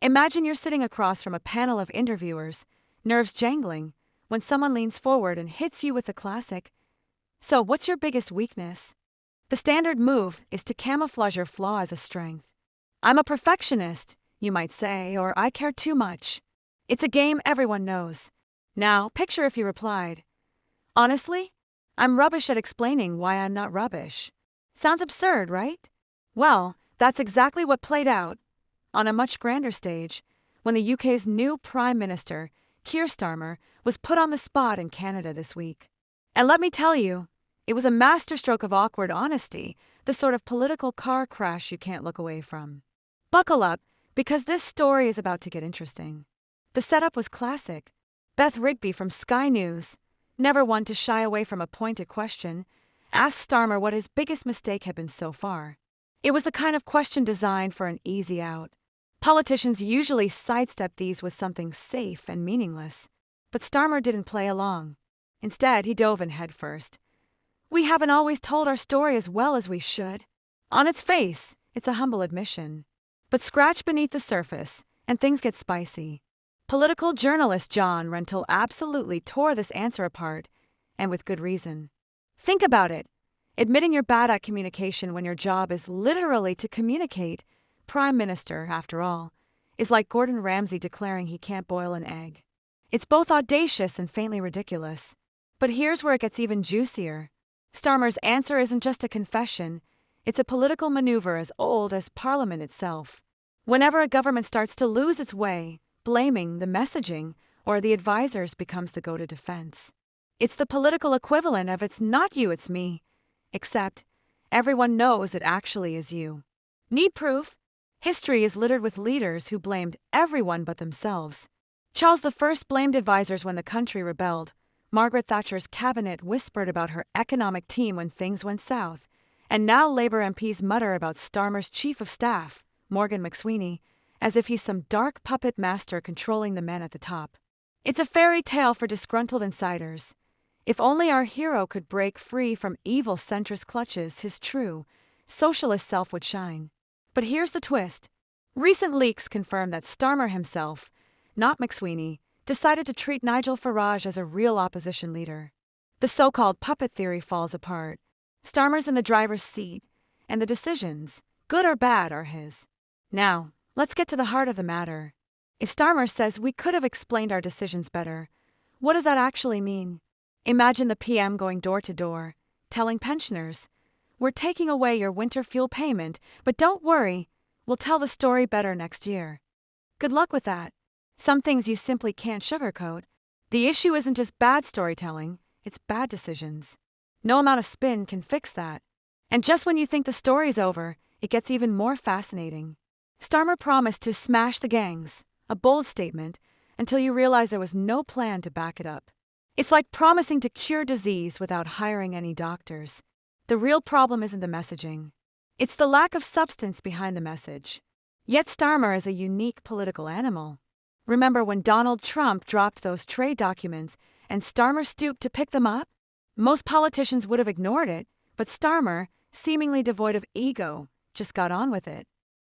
Imagine you're sitting across from a panel of interviewers, nerves jangling, when someone leans forward and hits you with the classic, "So, what's your biggest weakness?" The standard move is to camouflage your flaw as a strength. "I'm a perfectionist," you might say, or "I care too much." It's a game everyone knows. Now, picture if you replied, "Honestly, I'm rubbish at explaining why I'm not rubbish." Sounds absurd, right? Well, that's exactly what played out, on a much grander stage, when the UK's new Prime Minister, Keir Starmer, was put on the spot in Canada this week. And let me tell you, it was a masterstroke of awkward honesty, the sort of political car crash you can't look away from. Buckle up, because this story is about to get interesting. The setup was classic. Beth Rigby from Sky News, never one to shy away from a pointed question, asked Starmer what his biggest mistake had been so far. It was the kind of question designed for an easy out. Politicians usually sidestep these with something safe and meaningless. But Starmer didn't play along. Instead, he dove in headfirst. "We haven't always told our story as well as we should." On its face, it's a humble admission. But scratch beneath the surface, and things get spicy. Political journalist John Rentoul absolutely tore this answer apart, and with good reason. Think about it. Admitting you're bad at communication when your job is literally to communicate, Prime Minister, after all, is like Gordon Ramsay declaring he can't boil an egg. It's both audacious and faintly ridiculous. But here's where it gets even juicier. Starmer's answer isn't just a confession, it's a political maneuver as old as Parliament itself. Whenever a government starts to lose its way, blaming the messaging or the advisors becomes the go-to defense. It's the political equivalent of "it's not you, it's me." Except, everyone knows it actually is you. Need proof? History is littered with leaders who blamed everyone but themselves. Charles I blamed advisors when the country rebelled. Margaret Thatcher's cabinet whispered about her economic team when things went south. And now Labour MPs mutter about Starmer's chief of staff, Morgan McSweeney, as if he's some dark puppet master controlling the men at the top. It's a fairy tale for disgruntled insiders. If only our hero could break free from evil centrist clutches, his true, socialist self would shine. But here's the twist. Recent leaks confirm that Starmer himself, not McSweeney, decided to treat Nigel Farage as a real opposition leader. The so-called puppet theory falls apart. Starmer's in the driver's seat, and the decisions, good or bad, are his. Now, let's get to the heart of the matter. If Starmer says we could have explained our decisions better, what does that actually mean? Imagine the PM going door to door, telling pensioners, "We're taking away your winter fuel payment, but don't worry, we'll tell the story better next year." Good luck with that. Some things you simply can't sugarcoat. The issue isn't just bad storytelling, it's bad decisions. No amount of spin can fix that. And just when you think the story's over, it gets even more fascinating. Starmer promised to smash the gangs, a bold statement, until you realize there was no plan to back it up. It's like promising to cure disease without hiring any doctors. The real problem isn't the messaging. It's the lack of substance behind the message. Yet Starmer is a unique political animal. Remember when Donald Trump dropped those trade documents and Starmer stooped to pick them up? Most politicians would have ignored it, but Starmer, seemingly devoid of ego, just got on with it.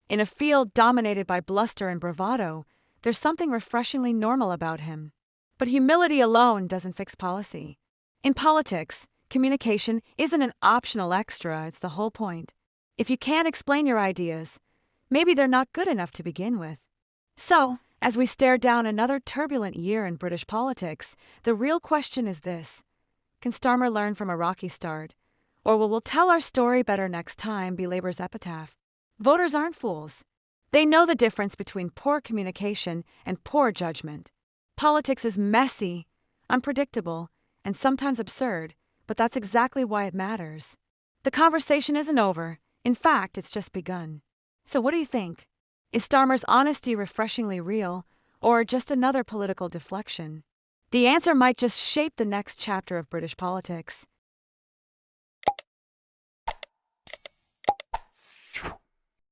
In a field dominated by bluster and bravado, there's something refreshingly normal about him. But humility alone doesn't fix policy. In politics, communication isn't an optional extra, it's the whole point. If you can't explain your ideas, maybe they're not good enough to begin with. So, as we stare down another turbulent year in British politics, the real question is this. Can Starmer learn from a rocky start? Or will "we'll tell our story better next time" be Labour's epitaph? Voters aren't fools. They know the difference between poor communication and poor judgment. Politics is messy, unpredictable, and sometimes absurd, but that's exactly why it matters. The conversation isn't over. In fact, it's just begun. So what do you think? Is Starmer's honesty refreshingly real, or just another political deflection? The answer might just shape the next chapter of British politics.